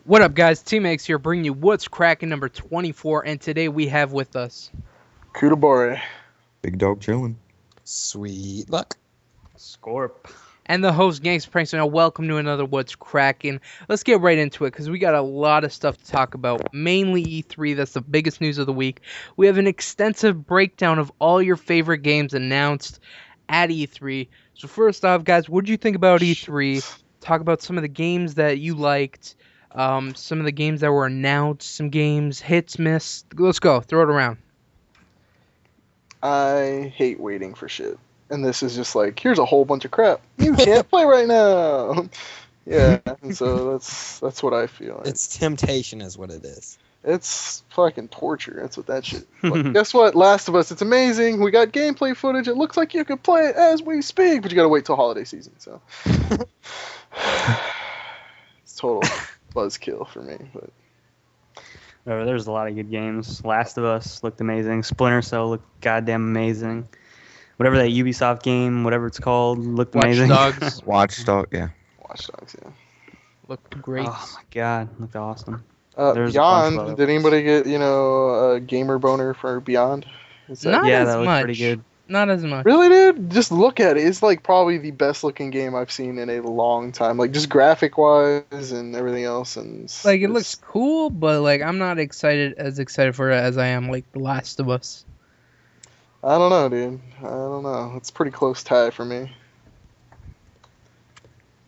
What up, guys? Teammates here, bringing you What's Crackin' number 24, and today we have with us Kudabore. Big dog chilling. Sweet luck. Scorp. and the host, Gangsta Prankster. Now, welcome to another What's Crackin'. Let's get right into it, because we got a lot of stuff to talk about, mainly E3. That's the biggest news of the week. We have an extensive breakdown of all your favorite games announced at E3. So first off, guys, what did you think about E3? Talk about some of the games that you liked. Some of the games that were announced, some games, hits, miss. Let's go. Throw it around. I hate waiting for shit. And this is just like, here's a whole bunch of crap. You can't play right now. Yeah, and so that's what I feel. Like. It's temptation is what it is. It's fucking torture. That's what that shit. Like, guess what? Last of Us, it's amazing. We got gameplay footage. It looks like you can play it as we speak, but you gotta wait till holiday season, so. It's total buzzkill for me, but. There's a lot of good games. Last of Us looked amazing. Splinter Cell looked goddamn amazing. Whatever that Ubisoft game, whatever it's called, looked amazing. Watch Dogs. Watch Dogs, Yeah. Looked great. Oh my god, looked awesome. Beyond, did anybody get, a gamer boner for Beyond? Not yeah, as that looked much. pretty good. Not as much. Really, dude? Just look at it. It's like probably the best looking game I've seen in a long time. Like just graphic wise and everything else. And Like it looks cool, but like I'm not as excited for it as I am like The Last of Us. I don't know, dude. I don't know. It's a pretty close tie for me.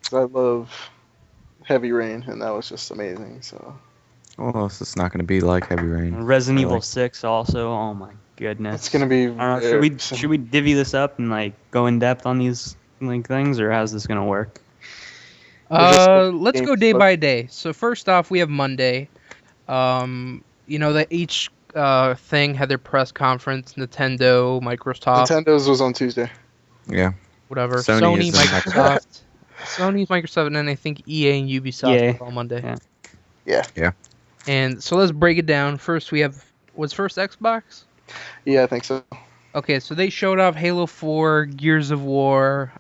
'Cause I love Heavy Rain, and that was just amazing. So. well, it's not going to be like Heavy Rain. Resident Evil Really. 6 also. Oh my goodness. It's gonna be. I don't know, should we divvy this up and like go in depth on these like things, or how's this gonna work? Let's go day by day. So first off, we have Monday. That each thing had their press conference. Nintendo, Microsoft, Nintendo's was on Tuesday. Yeah. whatever. Sony Sony, is in Microsoft. Sony, Microsoft, and then I think EA and Ubisoft Yeah. were all Monday. Yeah. And so let's break it down. First, we have was first Xbox. Yeah, I think so. Okay, so they showed off Halo 4, Gears of War.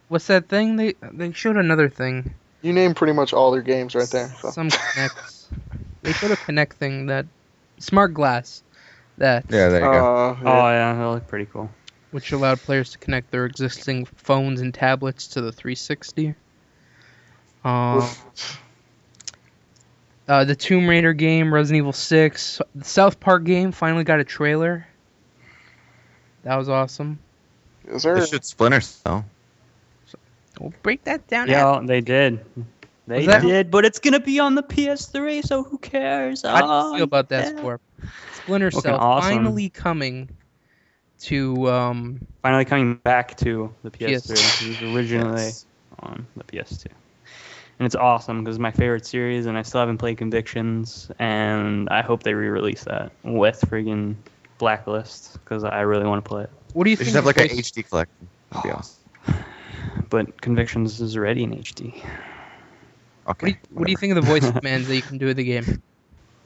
What's that thing? They showed another thing. You named pretty much all their games right there. So. Some Kinects. They showed a Kinect thing that smart glass that Yeah, there you go. Oh yeah, that looked pretty cool. which allowed players to connect their existing phones and tablets to the 360. The Tomb Raider game, Resident Evil 6, the South Park game finally got a trailer. That was awesome. Is there? They should Splinter Cell. We'll break that down. Yeah, they did. They that- did, but it's gonna be on the PS3, so who cares? How do you feel about that, yeah. Scorp? Splinter Looking Cell awesome. finally coming to Finally coming back to the PS3. PS2. It was originally on the PS2. And it's awesome because it's my favorite series, and I still haven't played Convictions, and I hope they re-release that with friggin' Blacklist because I really want to play it. what do you They think? should have like the an voice- HD collection. That'd be awesome. But Convictions is already in HD. Okay. What do you think of the voice commands that you can do with the game?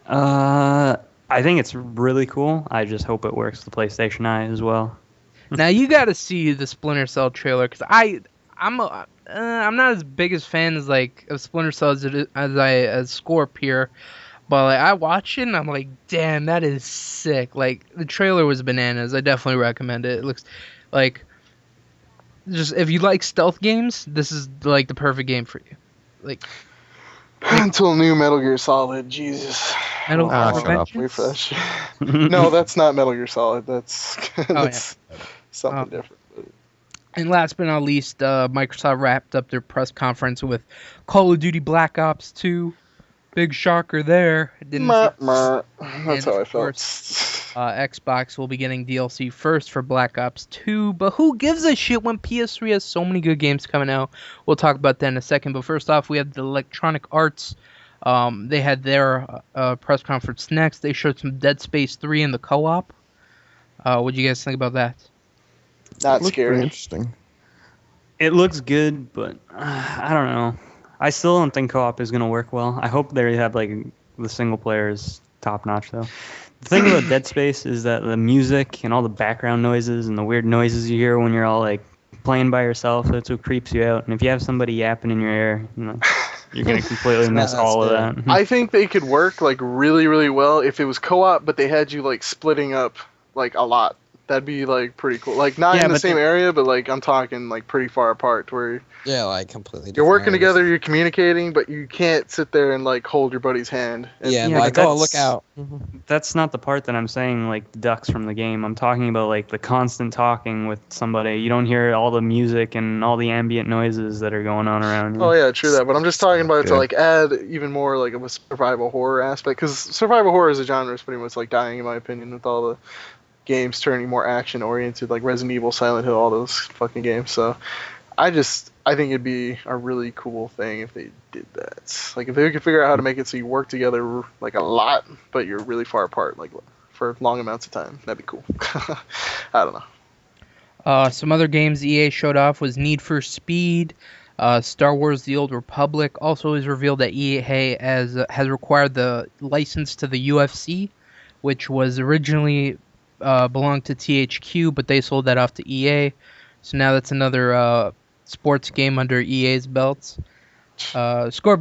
I think it's really cool. I just hope it works with the PlayStation Eye as well. Now you got to see the Splinter Cell trailer because I'm not as big as fan as like of Splinter Cell as Scorp here, but like I watch it and I'm like, damn, that is sick. Like the trailer was bananas. I definitely recommend it. It looks like just if you like stealth games, this is like the perfect game for you. Like Until new Metal Gear Solid, Jesus. Metal Ah, Gear shut up. Wait Vengeance? for that shit. No, that's not Metal Gear Solid. That's that's something Oh. different. But And last but not least, Microsoft wrapped up their press conference with Call of Duty Black Ops 2. Big shocker there. Didn't That's And how I of felt. course, Xbox will be getting DLC first for Black Ops 2, but who gives a shit when PS3 has so many good games coming out? We'll talk about that in a second, but first off, we have the Electronic Arts. They had their press conference next. They showed some Dead Space 3 in the co-op. What do you guys think about that? Not Looked pretty scary. interesting. It looks good, but I don't know. I still don't think co-op is gonna work well. I hope they have like the single player is top notch though. The thing about Dead Space is that the music and all the background noises and the weird noises you hear when you're all like playing by yourself, that's what creeps you out. And if you have somebody yapping in your ear, You're gonna completely miss That's all of good. that. I think they could work like really, really well if it was co-op, but they had you like splitting up like a lot. That'd be like pretty cool. Like not Yeah, in the but same the- area, but like I'm talking like pretty far apart where Yeah, like completely different you're working areas. together, you're communicating, but you can't sit there and like hold your buddy's hand. And, Yeah, Yeah, like, but oh, look that's- out. That's not the part that I'm saying, like, ducks from the game. I'm talking about, like, the constant talking with somebody. You don't hear all the music and all the ambient noises that are going on around you. Oh yeah, true that. But I'm just talking about to Yeah. like add even more like of a survival horror aspect, because survival horror as a genre is pretty much like dying in my opinion with all the games turning more action oriented, like Resident Evil, Silent Hill, all those fucking games. So I think it'd be a really cool thing if they did that. Like if they could figure out how to make it so you work together like a lot, but you're really far apart, like for long amounts of time. That'd be cool. I don't know. Some other games EA showed off was Need for Speed, Star Wars: The Old Republic. Also, it was revealed that EA has required the license to the UFC, which was originally belonged to THQ, but they sold that off to EA. So now that's another sports game under EA's belts. Scorp,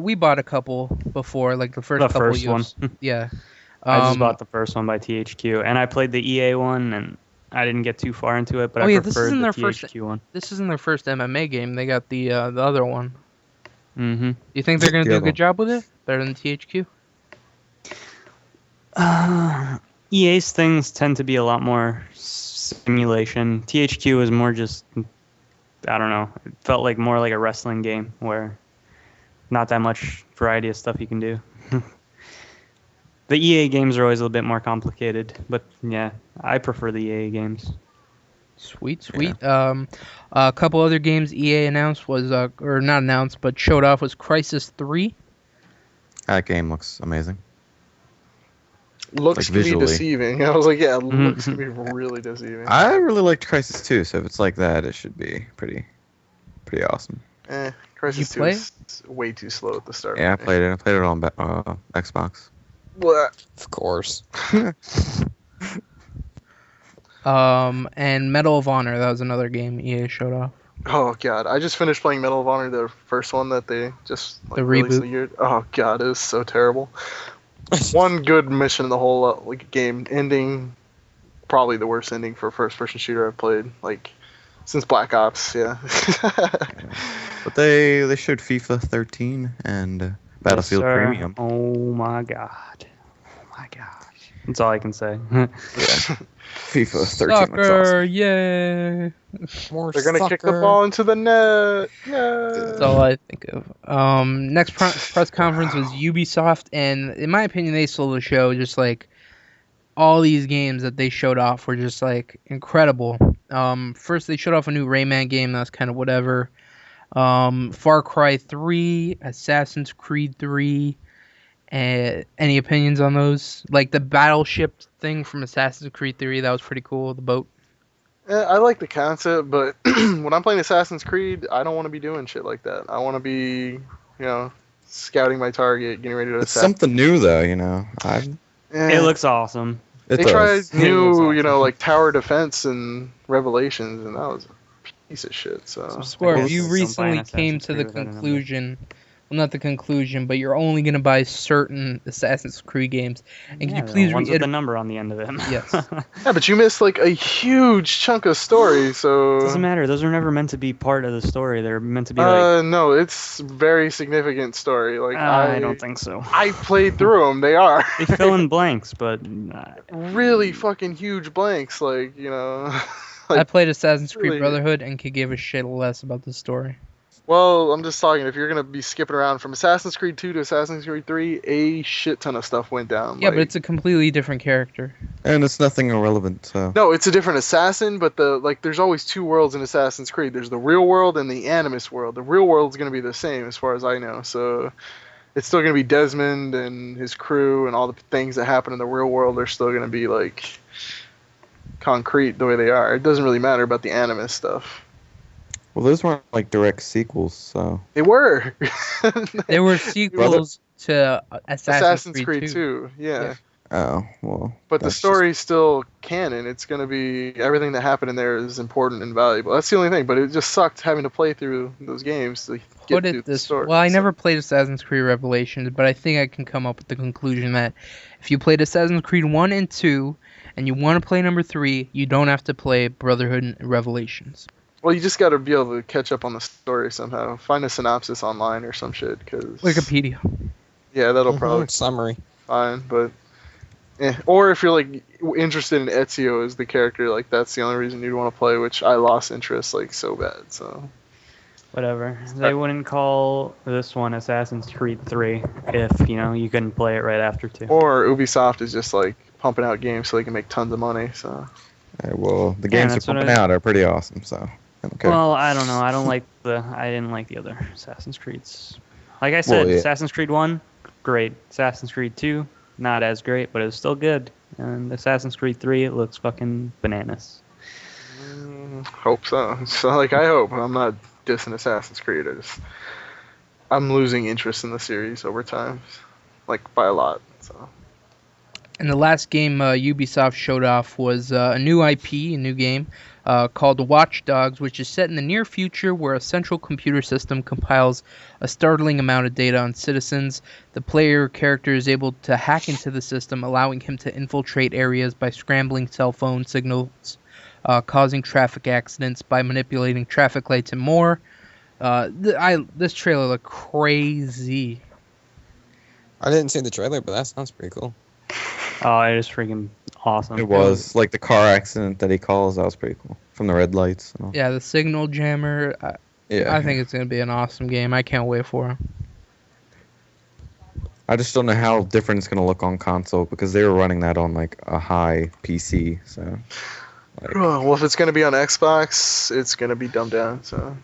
we bought a couple before, like the first The couple first one. Yeah. I just bought the first one by THQ, and I played the EA one, and I didn't get too far into it, but Oh, I yeah, this preferred isn't the their THQ one. This isn't their first MMA game. They got the other one. Mm-hmm. You think they're gonna The do a other good one. job with it? Better than THQ? EA's things tend to be a lot more simulation. THQ is more just, I don't know, it felt like more like a wrestling game where not that much variety of stuff you can do. The EA games are always a little bit more complicated, but yeah, I prefer the EA games. Sweet. A couple other games EA announced was, or not announced, but showed off was Crisis 3. That game looks amazing. Looks Like, to be visually. deceiving. I was like, yeah, it Mhm. looks to be really deceiving. I really liked Crisis 2, so if it's like that, it should be pretty awesome. Crisis 2 play is way too slow at the start. Yeah, I for me. played it. I played it on Xbox. What? Of course. And Medal of Honor. That was another game EA showed off. Oh god, I just finished playing Medal of Honor, the first one that they just like, The released reboot. a year. Oh god, it was so terrible. One good mission in the whole like game ending, probably the worst ending for a first-person shooter I've played like since Black Ops. Yeah. But they showed FIFA 13 and Battlefield Yes, sir. Premium. Oh my god. Oh my gosh. That's all I can say. Yeah. FIFA 13 looks Soccer, awesome. yay! More They're gonna kick the soccer. ball into the net. That's Yeah. all I think of. Next press conference was Ubisoft, and in my opinion, they stole the show. Just like all these games that they showed off were just like incredible. First they showed off a new Rayman game that was kind of whatever. Far Cry 3, Assassin's Creed 3. Any opinions on those? Like the battleship thing from Assassin's Creed 3, that was pretty cool. The boat. I like the concept, but when I'm playing Assassin's Creed, I don't want to be doing shit like that. I want to be, scouting my target, getting ready to It's assassinate. something new, though, you know. It looks awesome. It They does. tried It new, looks awesome. like tower defense and Revelations, and that was a piece of shit. So Square, guess you don't buy an recently Assassin's came to the Creed without a number. conclusion. Well, not the conclusion, but you're only going to buy certain Assassin's Creed games. And can you the please ones with the reiterate? number on the end of it? Yes. yeah, but you missed like a huge chunk of story. So Doesn't matter. Those are never meant to be part of the story. They're meant to be like. no, it's very significant story. Like I don't think so. I played through them. They are They fill in blanks, but really fucking huge blanks. Like I played Assassin's Creed really- Brotherhood and could give a shit less about the story. Well, I'm just talking. If you're gonna be skipping around from Assassin's Creed 2 to Assassin's Creed 3, a shit ton of stuff went down. Yeah, but like- it's a completely different character. And it's nothing irrelevant, so. No, it's a different assassin, but there's always two worlds in Assassin's Creed. There's the real world and the Animus world. The real world's gonna be the same as far as I know. So it's still gonna be Desmond and his crew, and all the things that happen in the real world are still gonna be like concrete the way they are. It doesn't really matter about the Animus stuff. Well, those weren't like direct sequels, so. They were. There were sequels to Assassin's Creed 2. Yeah. Oh, well. But the that's story's still canon. It's going to be everything that happened in there is important and valuable. That's the only thing. But it just sucked having to play through those games to get Put through it the this story. well, I So- never played Assassin's Creed Revelations, but I think I can come up with the conclusion that if you played Assassin's Creed 1 and 2 and you want to play number 3, you don't have to play Brotherhood and Revelations. Well, you just got to be able to catch up on the story somehow. Find a synopsis online or some shit. Cause, Wikipedia. Yeah, that'll probably be Summary. fine. But or if you're like interested in Ezio as the character, like that's the only reason you'd want to play. Which I lost interest like so bad. So Whatever. They wouldn't call this one Assassin's Creed 3 if, you couldn't play it right after 2. or Ubisoft is just like pumping out games so they can make tons of money. So well, the games they're that's what pumping out are pretty awesome, so. Okay. Well, I don't know. I didn't like the other Assassin's Creeds. Like I said, Well, yeah. Assassin's Creed 1, great. Assassin's Creed 2, not as great, but it was still good. And Assassin's Creed 3, it looks fucking bananas. hope so. So like I hope. I'm not dissing Assassin's Creed. I'm losing interest in the series over time, like by a lot. So. And the last game Ubisoft showed off was a new IP, a new game called Watch Dogs, which is set in the near future where a central computer system compiles a startling amount of data on citizens. The player character is able to hack into the system, allowing him to infiltrate areas by scrambling cell phone signals, causing traffic accidents by manipulating traffic lights and more. This trailer looked crazy. I didn't see the trailer, but that sounds pretty cool. Oh, it is freaking awesome. It was like the car accident that he calls. That was pretty cool. From the red lights. And all. Yeah, the signal jammer. Yeah. I think it's going to be an awesome game. I can't wait for it. I just don't know how different it's gonna look on console because they were running that on like a high PC. So. Well, if it's gonna be on Xbox, it's gonna be dumbed down. So.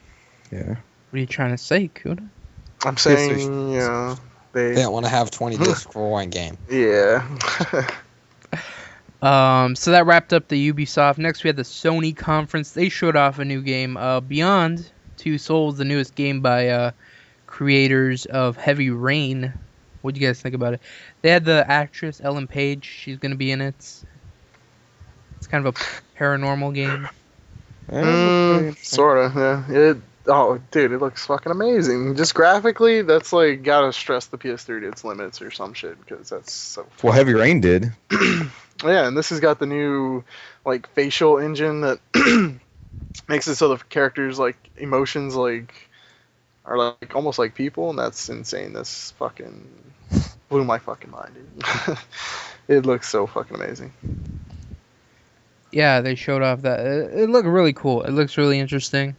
Yeah. What are you trying to say, Kuda? I'm saying, They don't want to have 20 discs for one game. Yeah. So that wrapped up the Ubisoft. Next, we had the Sony conference. They showed off a new game, Beyond Two Souls, the newest game by creators of Heavy Rain. What do you guys think about it? They had the actress Ellen Page. She's going to be in it. It's kind of a paranormal game. Sorta. Yeah. Oh, dude, it looks fucking amazing. Just graphically, that's like gotta stress the PS3 to its limits or some shit because that's so. Well, Heavy Rain did. Yeah, and this has got the new like facial engine that makes it so the characters like emotions like are like almost like people, and that's insane. This fucking blew my fucking mind, dude. It looks so fucking amazing. Yeah, they showed off that. It looked really cool. It looks really interesting.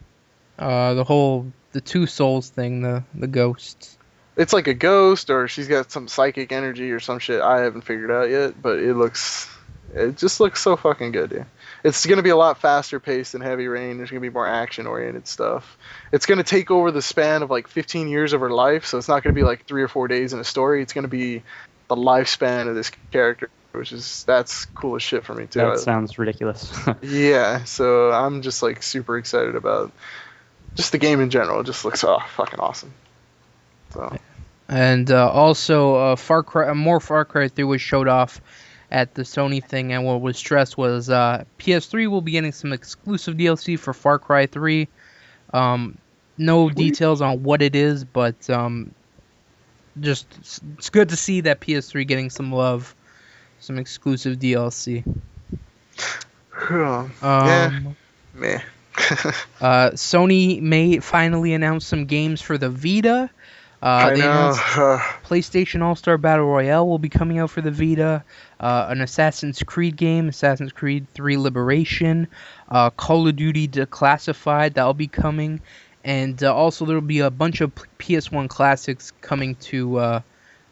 The Two Souls thing, the ghosts. It's like a ghost, or she's got some psychic energy or some shit I haven't figured out yet, but it just looks so fucking good, dude. It's gonna be a lot faster paced than Heavy Rain. There's gonna be more action oriented stuff. It's gonna take over the span of like 15 years of her life, so it's not gonna be like 3 or 4 days in a story. It's gonna be the lifespan of this character, that's cool as shit for me too. That sounds ridiculous. Yeah, so I'm just like super excited about just the game in general. It just looks fucking awesome. So. And also, more Far Cry 3 was showed off at the Sony thing, and what was stressed was PS3 will be getting some exclusive DLC for Far Cry 3. No details on what it is, but just it's good to see that PS3 getting some love, some exclusive DLC. Yeah, meh. Sony may finally announce some games for the Vita. They announced PlayStation All-Star Battle Royale will be coming out for the Vita. An Assassin's Creed game, Assassin's Creed 3 Liberation. Call of Duty Declassified, that'll be coming. And also there will be a bunch of PS1 classics coming to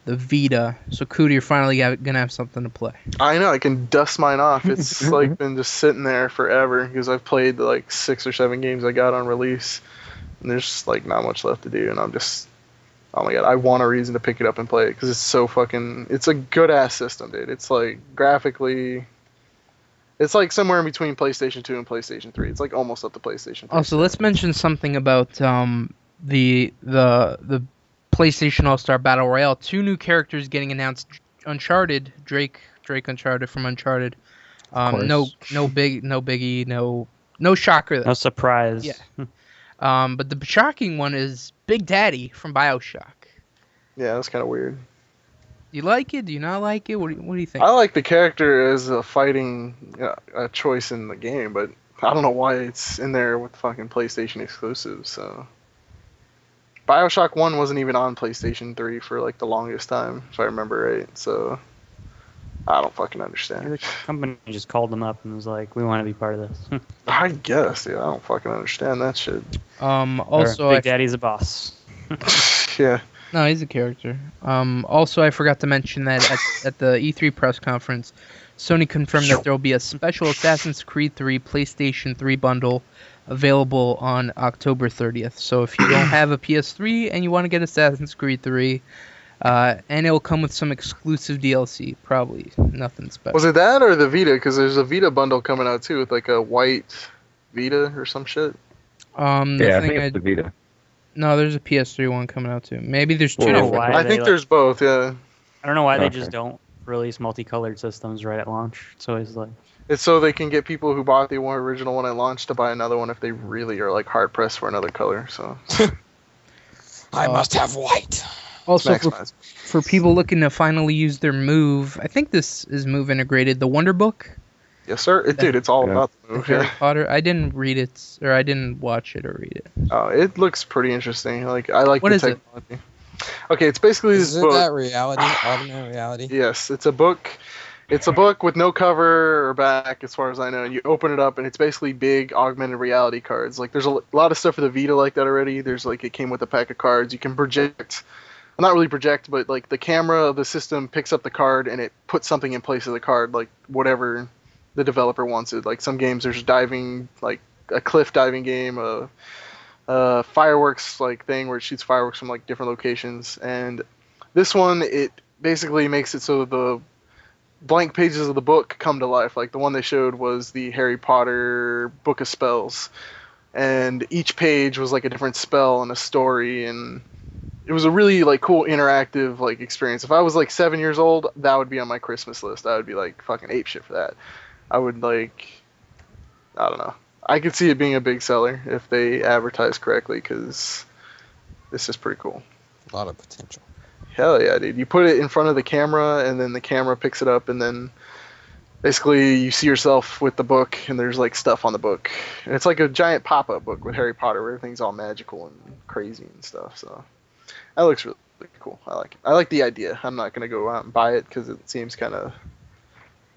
the Vita. So Kuda, you're finally gonna have something to play. I know, I can dust mine off. It's like been just sitting there forever because I've played the like 6 or 7 games I got on release, and there's just like not much left to do, and I'm just, oh my god, I want a reason to pick it up and play it because it's so fucking, it's a good ass system, dude. It's like graphically, it's like somewhere in between PlayStation 2 and PlayStation 3. It's like almost up to PlayStation 3. Also, let's mention something about the PlayStation All-Star Battle Royale. 2 new characters getting announced. Uncharted, Drake Drake Uncharted from Uncharted. course. No biggie, no shocker. No surprise. Yeah. But the shocking one is Big Daddy from BioShock. Yeah, that's kind of weird. Do you like it? Do you not like it? What do you think? I like the character as a fighting a choice in the game, but I don't know why it's in there with fucking PlayStation exclusives. So, BioShock 1 wasn't even on PlayStation 3 for like the longest time, if I remember right. So, I don't fucking understand. The company just called them up and was like, "We want to be part of this." I guess, yeah, I don't fucking understand that shit. Also, Big Daddy's a boss. Yeah. No, he's a character. Also, I forgot to mention that at the E3 press conference, Sony confirmed that there will be a special Assassin's Creed 3 PlayStation 3 bundle available on October 30th. So if you don't have a PS3 and you want to get Assassin's Creed 3, and it will come with some exclusive DLC, probably nothing special. Was it that or the Vita? Because there's a Vita bundle coming out too with like a white Vita or some shit. Yeah, I think it's the Vita. No, there's a PS3 one coming out too. Maybe there's two. I don't know different- why I they, think like- there's both, yeah. I don't know why they Okay. just don't release multicolored systems right at launch. It's always like, It's so they can get people who bought the original one at launch to buy another one if they really are like hard pressed for another color. So I must have white. Also, maximize. for people looking to finally use their Move, I think this is Move integrated. The Wonderbook, Yes, sir. Dude, it's all Yeah. about the the move. Harry Yeah. Potter. I didn't read it, or I didn't watch it or read it. Oh, it looks pretty interesting. Like I like What the is it? technology. Okay, it's basically this Is it book. that reality? Alternate reality? Yes, it's a book. It's a book with no cover or back, as far as I know. And you open it up, and it's basically big augmented reality cards. Like there's a lot of stuff for the Vita like that already. There's like it came with a pack of cards. You can project, well, not really project, but like the camera of the system picks up the card and it puts something in place of the card, like whatever the developer wants it. Like some games, there's diving, like a cliff diving game, a fireworks like thing where it shoots fireworks from like different locations. And this one, it basically makes it so the blank pages of the book come to life. Like the one they showed was the Harry Potter Book of Spells, and each page was like a different spell and a story, and it was a really like cool interactive like experience. If I was like 7 years old, that would be on my Christmas list. I would be like fucking ape shit for that. I would like, I don't know. I could see it being a big seller if they advertise correctly, because this is pretty cool. A lot of potential. Hell yeah, dude. You put it in front of the camera, and then the camera picks it up, and then basically you see yourself with the book, and there's like stuff on the book. And it's like a giant pop-up book with Harry Potter where everything's all magical and crazy and stuff. So that looks really, really cool. I like it. I like the idea. I'm not going to go out and buy it because it seems kind of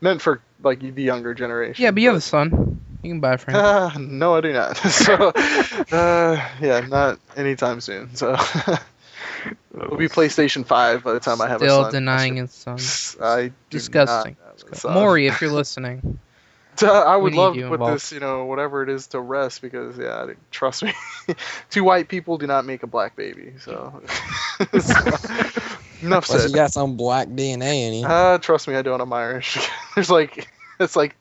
meant for like the younger generation. Yeah, but you have a son. You can buy it for him. No, I do not. So, yeah, not anytime soon. So, it'll be PlayStation 5 by the time I have a Still son. denying his son. I do Disgusting. not have a son. Maury, if you're listening. I would need love you to put involved. this, whatever it is, to rest, because, yeah, trust me, two white people do not make a black baby. So, enough Unless said. you got some black DNA in you. Trust me, I don't. I'm Irish. There's like, it's like,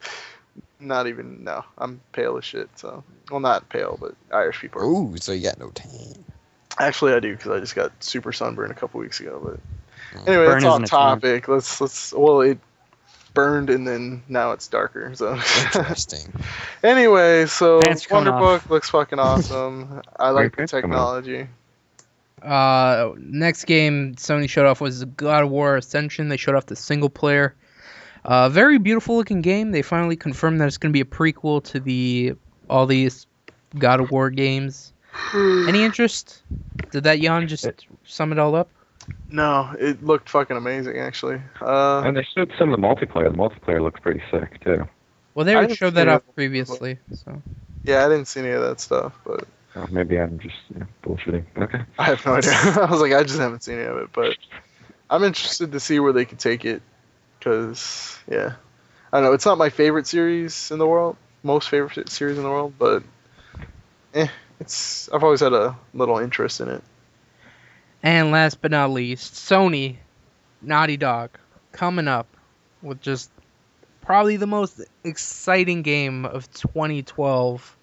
not even, no. I'm pale as shit. So, well, not pale, but Irish people. Are, Ooh, so you got no tan. Actually, I do, because I just got super sunburned a couple weeks ago. But anyway, Burn that's off isn't a tan. topic. Let's. Well, it burned and then now it's darker. So. Interesting. Anyway, so Pants coming Wonderbook looks fucking awesome. I like the pants coming off. technology. Next game Sony showed off was God of War Ascension. They showed off the single player. Very beautiful looking game. They finally confirmed that it's going to be a prequel to all these God of War games. Any interest? Did that yawn just sum it all up? No, it looked fucking amazing actually. And they showed some of the multiplayer. The multiplayer looks pretty sick too. Well, they I already didn't showed see that it. off previously. So Yeah, I didn't see any of that stuff, but Maybe I'm just bullshitting. Okay. I have no idea. I was like, I just haven't seen any of it, but I'm interested to see where they could take it, because yeah, I don't know. It's not my favorite series in the world, most favorite series in the world, but I've always had a little interest in it. And last but not least, Sony, Naughty Dog, coming up with just probably the most exciting game of 2012.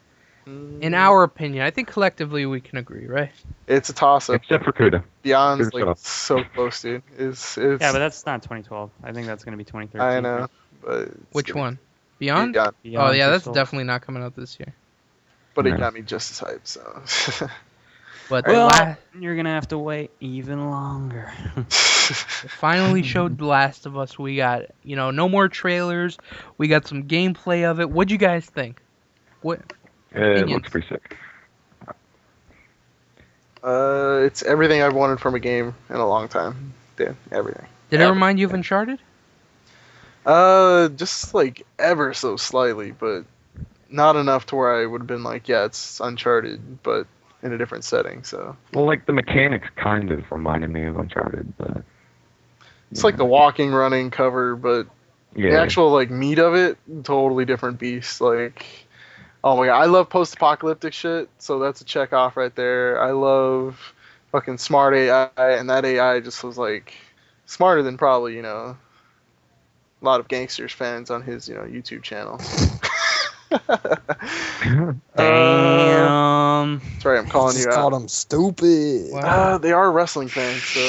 In our opinion, I think collectively we can agree, right? It's a toss-up. Except for Kuda. Beyond's Good like stuff. so close, dude. It's Yeah, but that's not 2012. I think that's gonna be 2013. I know, but it's Which gonna one? Beyond? Beyond, Oh Beyond yeah, Two that's Souls. definitely not coming out this year. but it No. got me just as hyped. So But Well, you're gonna have to wait even longer. it finally showed The Last of Us. We got, no more trailers. We got some gameplay of it. What'd you guys think? What? It Opinions. looks pretty sick. it's everything I've wanted from a game in a long time. Dude, everything. Did it remind you of Uncharted? Just like ever so slightly, but not enough to where I would have been like, yeah, it's Uncharted, but in a different setting. So Well, like the mechanics kind of reminded me of Uncharted, but it's like the walking, running cover, but yeah, the actual like meat of it, totally different beast. Like, oh my god, I love post-apocalyptic shit, so that's a check off right there. I love fucking smart AI, and that AI just was like smarter than probably a lot of Gangsters fans on his YouTube channel. Damn. Sorry, I'm calling Just you called out. him stupid. Wow. They are wrestling fans, so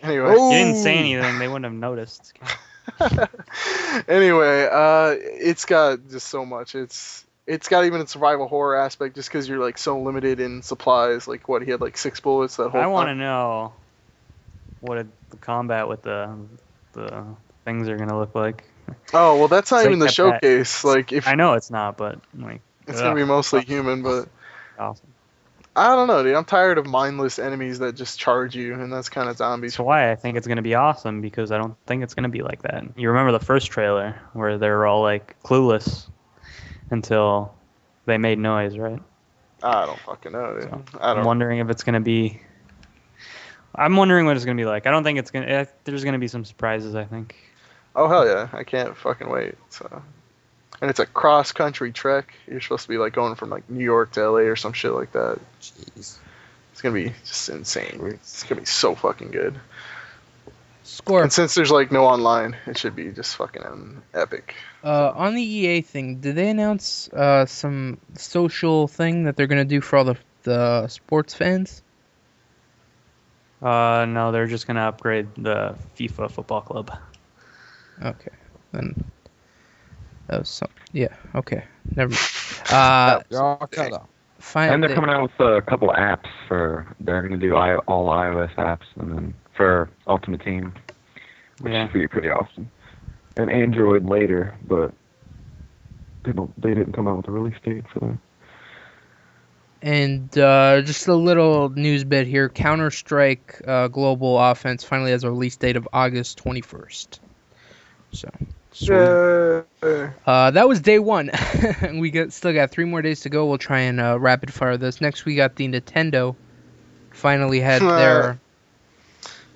anyway. Oh. You didn't say anything. They wouldn't have noticed. Anyway, it's got just so much. It's got even a survival horror aspect, just because you're like so limited in supplies. Like what he had like 6 bullets that whole I want to time. know what the combat with the things are gonna look like. Oh well, that's not So even the you kept that- showcase. Like if I know it's not, but like it's gonna be mostly human, but awesome. I don't know, dude. I'm tired of mindless enemies that just charge you, and that's kind of zombies. That's why I think it's gonna be awesome, because I don't think it's gonna be like that. You remember the first trailer where they were all like clueless until they made noise, right? I don't fucking know, dude. So, I I'm don't. wondering if it's gonna be. I'm wondering what it's gonna be like. I don't think it's gonna. There's gonna be some surprises, I think. Oh hell yeah, I can't fucking wait. So, and it's a cross country trek. You're supposed to be like going from like New York to LA or some shit like that. Jeez. It's gonna be just insane. It's gonna be so fucking good. Score. And since there's like no online, it should be just fucking epic. On the EA thing, did they announce some social thing that they're gonna do for all the sports fans? No, they're just gonna upgrade the FIFA football club. Okay, then that was some. Yeah. Okay. Never. You're all cut off. Fine. and they're coming out with a couple of apps they're going to do all iOS apps, and then for Ultimate Team, which Yeah. should be pretty awesome. And Android later, but they didn't come out with a release date for that. And just a little news bit here. Counter-Strike Global Offense finally has a release date of August 21st. So, that was day one. We still got 3 more days to go. We'll try and rapid fire this. Next, we got the Nintendo. Finally had their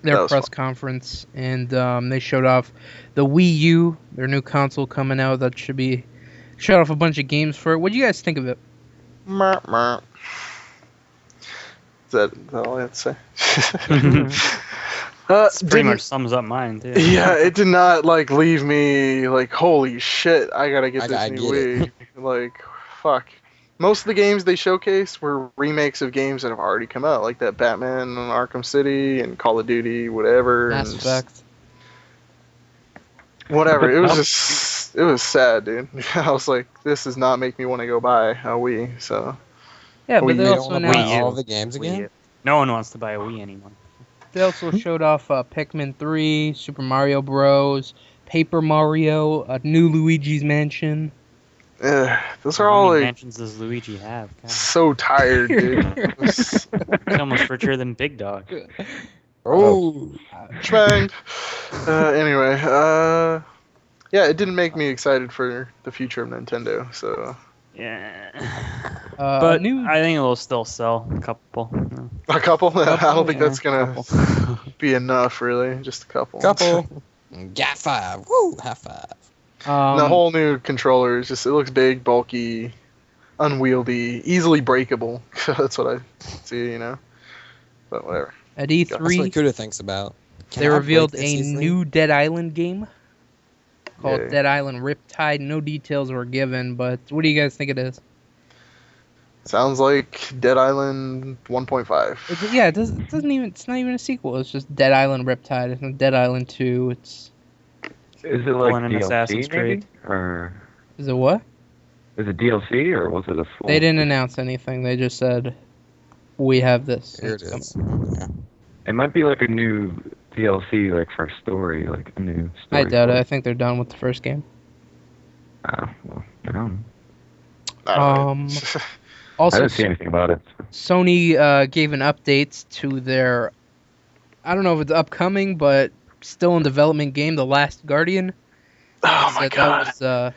press fun. conference, and they showed off the Wii U, their new console coming out. That showed off a bunch of games for it. What do you guys think of it? Merp, merp. Is that all I have to say? Pretty Didn't- much sums up mine too. Yeah, it did not like leave me like holy shit. I gotta get I this new get Wii. Like, fuck. Most of the games they showcased were remakes of games that have already come out, like that Batman and Arkham City and Call of Duty, whatever. Mass and Effect. Whatever. It was sad, dude. I was like, this does not make me want to go buy a Wii. So Yeah, but Wii they U. You also don't want to announced buy Wii U. all the games again? Wii. No one wants to buy a Wii anymore. They also showed off Pikmin 3, Super Mario Bros., Paper Mario, a new Luigi's Mansion. those are How all many like mansions does Luigi have? God, so tired, dude. he's almost richer than Big Dog. Oh, Schmanged. Anyway, yeah, it didn't make me excited for the future of Nintendo. So Yeah. But But new, I think it'll still sell a couple. a couple. I don't think yeah, that's gonna be enough, really. Just a couple. couple. Got 5. Woo, high five. The whole new controller is just, it looks big, bulky, unwieldy, easily breakable. That's what I see, But whatever. at That's what E3, Kuda thinks about. Can they I break revealed this a easily? new Dead Island game called Yay. Dead Island Riptide. No details were given, but what do you guys think it is? Sounds like Dead Island 1.5. Yeah, it doesn't even. It's not even a sequel. It's just Dead Island Riptide. It's not Dead Island 2. It's Is it like Pulling an DLC Assassin's maybe? Creed. Or is it what? is it DLC or was it a full? They didn't announce anything. They just said we have this. Here it It's is. Yeah. It might be like a new DLC, like for a story, like a new story. I doubt it. for I think they're done with the first game. Well, I don't know. I don't know. I Also, didn't see anything about it. Sony gave an update to their, I don't know if it's upcoming, but still in development game, The Last Guardian. Oh my Said god.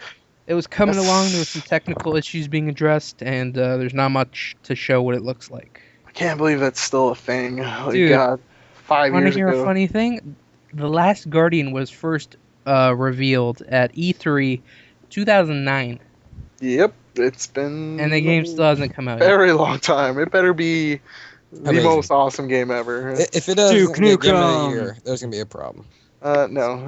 it was coming along. There were some technical issues being addressed, and there's not much to show what it looks like. I can't believe that's still a thing. Like, Dude, God, 5 Want to years hear ago. a funny thing? The Last Guardian was first revealed at E3 2009, Yep, it's been and the game still hasn't come out yet. very long time. It better be the Amazing. most awesome game ever. If it doesn't Duke get Game of Nukem. the Year, there's gonna be a problem. No, no.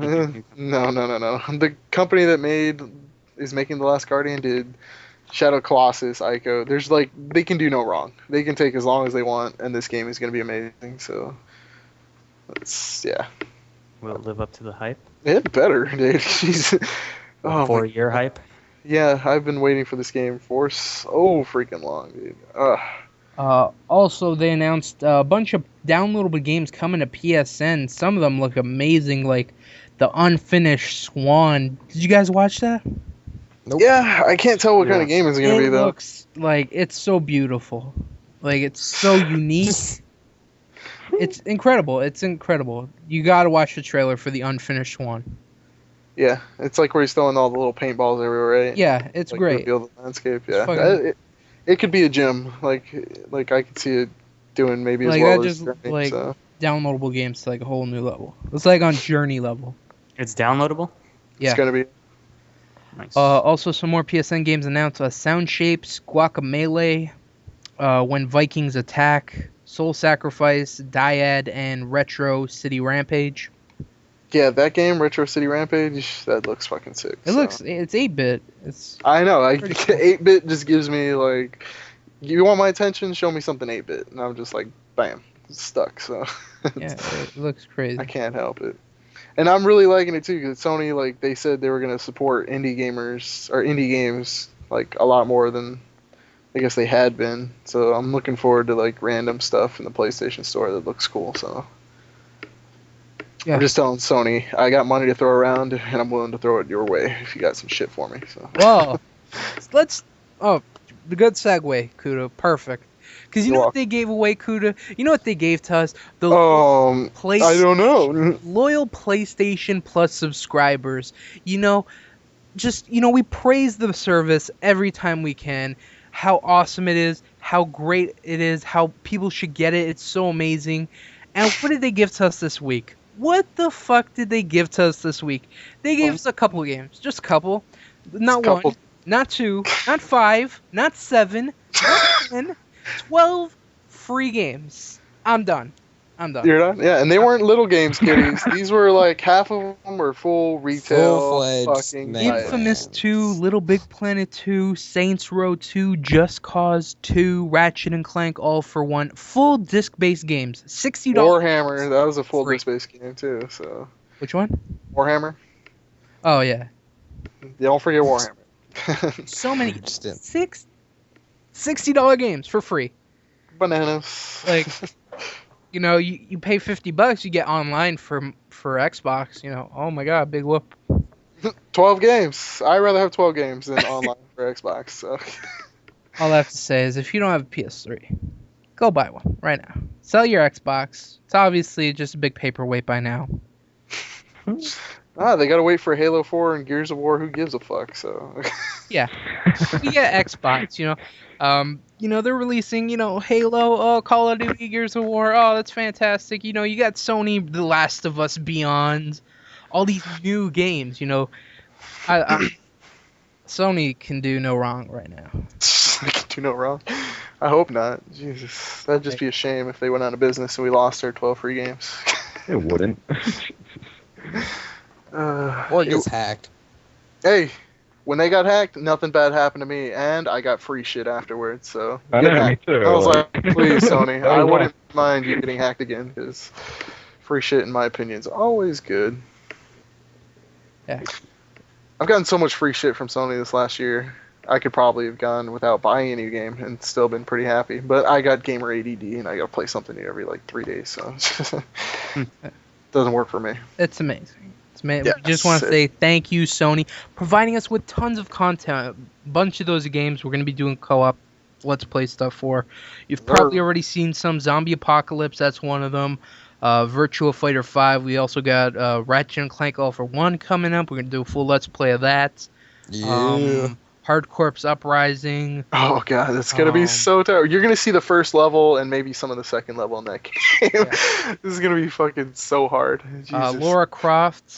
The company that is making The Last Guardian did Shadow Colossus, Ico. There's like they can do no wrong. They can take as long as they want, and this game is gonna be amazing. So, yeah, Will it live up to the hype? it better, dude. Jeez. Oh, 4-year hype? yeah, I've been waiting for this game for so freaking long, dude. Also, they announced a bunch of downloadable games coming to PSN. Some of them look amazing, like the unfinished Swan. Did you guys watch that? Nope. Yeah, I can't tell what kind of game it's gonna be It though. looks like it's so beautiful. Like it's so unique. It's incredible. It's incredible. You gotta watch the trailer for the unfinished Swan. Yeah, it's like where he's throwing all the little paintballs everywhere, right? Yeah, it's Like, great. reveal the landscape. Yeah, fucking- it could be a gym. Like I could see it doing maybe as Like, well that as just, Journey, like- so. Downloadable games to like a whole new level. It's like on Journey level. It's downloadable? Yeah. It's gonna be. Nice. Also, some more PSN games announced: Sound Shapes, Guacamelee, When Vikings Attack, Soul Sacrifice, Dyad, and Retro City Rampage. Yeah, that game, Retro City Rampage, that looks fucking sick. It's 8-bit. It's I know. pretty cool. 8-bit just gives me like, you want my attention? Show me something 8-bit, and I'm just like, bam, it's stuck. So. yeah, it looks crazy. I can't help it. And I'm really liking it too because Sony, like, they said they were gonna support indie gamers or indie games like a lot more than I guess they had been. So I'm looking forward to like random stuff in the PlayStation Store that looks cool. So Yeah. I'm just telling Sony, I got money to throw around and I'm willing to throw it your way if you got some shit for me. So Well, the good segue, Kuda. Perfect. Because you know You're what they gave away, Kuda? You know what they gave to us? The I don't know. loyal PlayStation Plus subscribers. We praise the service every time we can. How awesome it is, how great it is, how people should get it. It's so amazing. And what did they give to us this week? What the fuck did they give to us this week? They gave us a couple of games. Just a couple. Not Just a couple. one, not two, not 5, not 7, not 10, 12 free games. I'm done. You're done? Yeah, and they weren't little games, kiddies. These were like half of them were full retail Full-fledged fucking man. titles. Infamous 2, Little Big Planet 2, Saints Row 2, Just Cause 2, Ratchet and Clank All for One. Full disc-based games. $60. Warhammer, that was a full Free. disc-based game too. So Which one? Warhammer, Oh, yeah. don't forget Warhammer. So many. Just didn't. $60 games for free. Bananas. Like, you pay $50, you get online for Xbox. Oh my god, big whoop. 12 games. I'd rather have 12 games than online for Xbox. So. All I have to say is if you don't have a PS3, go buy one right now. Sell your Xbox. It's obviously just a big paperweight by now. They gotta wait for Halo 4 and Gears of War. Who gives a fuck? So. Yeah. We get Xbox, they're releasing, Halo, Call of Duty, Gears of War. Oh, that's fantastic. You got Sony, The Last of Us Beyond, all these new games, Sony can do no wrong right now. I can do no wrong. I hope not. Jesus, that'd just be a shame if they went out of business and we lost our 12 free games. It wouldn't. Well, It's hacked. Hey, when they got hacked, nothing bad happened to me, and I got free shit afterwards. So I get know, me hacked. too. I was like, please, Sony, That I was wouldn't mind you getting hacked again, because free shit, in my opinion, is always good. Yeah. I've gotten so much free shit from Sony this last year. I could probably have gone without buying any game and still been pretty happy. But I got gamer ADD, and I got to play something new every like 3 days, so doesn't work for me. It's amazing. We Yes. just want to say thank you, Sony, providing us with tons of content. A bunch of those games we're going to be doing co-op Let's Play stuff for. You've probably already seen some. Zombie Apocalypse, that's one of them. Virtua Fighter 5. We also got Ratchet & Clank All for One coming up. We're going to do a full Let's Play of that. Yeah. Hard Corpse Uprising. Oh god, it's gonna be so terrible. You're gonna see the first level and maybe some of the second level in that game. Yeah. This is gonna be fucking so hard. Jesus. Lara Croft,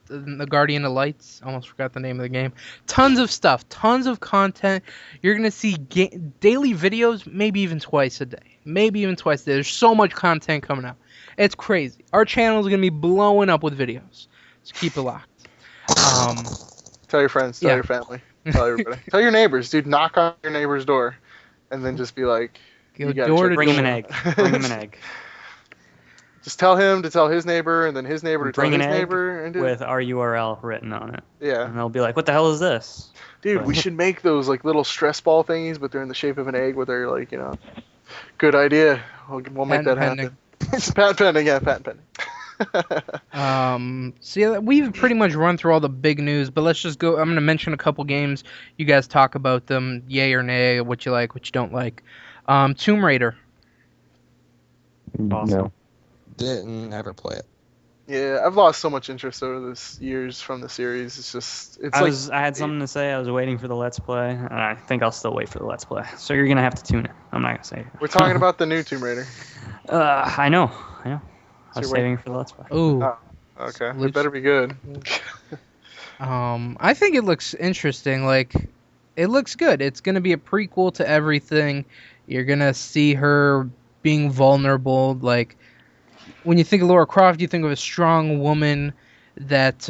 the Guardian of Lights. Almost forgot the name of the game. Tons of stuff, tons of content. You're gonna see daily videos, maybe even twice a day. There's so much content coming out. It's crazy. Our channel is gonna be blowing up with videos. So keep it locked. Tell your friends, tell your family, tell everybody, tell your neighbors, dude. Knock on your neighbor's door, and then just be like, Go door to Bring him door. an egg. Just tell him to tell his neighbor, and then his neighbor to tell Bring an his egg neighbor, and with our URL written on it. yeah, And they'll be like, what the hell is this? dude, we should make those like little stress ball thingies, but they're in the shape of an egg, where they're like, good idea. We'll make that happen. Patent pending, yeah, patent pending. So yeah, we've pretty much run through all the big news, but let's just go. I'm going to mention a couple games. You guys talk about them, yay or nay, what you like, what you don't like. Tomb Raider. Awesome. No. Didn't ever play it. Yeah, I've lost so much interest over this years from the series. I had something to say. I was waiting for the Let's Play, and I think I'll still wait for the Let's Play. So you're gonna have to tune it. I'm not gonna say it. We're talking about the new Tomb Raider. I know. I was you're saving for the Let's Play. Ooh. Okay, it better be good. I think it looks interesting. Like, it looks good. It's gonna be a prequel to everything. You're gonna see her being vulnerable. Like, when you think of Lara Croft, you think of a strong woman that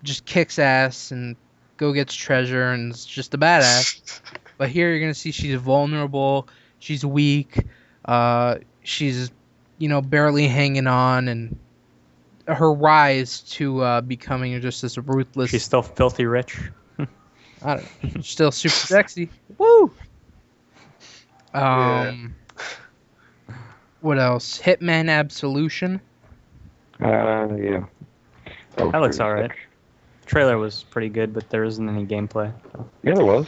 just kicks ass and go gets treasure and is just a badass. But here you're gonna see she's vulnerable. She's weak. She's barely hanging on, and her rise to becoming just this ruthless. She's still filthy rich. I don't know. Still super sexy. Woo! What else? Hitman Absolution. Yeah. That looks alright. The trailer was pretty good, but there isn't any gameplay. Yeah, there was.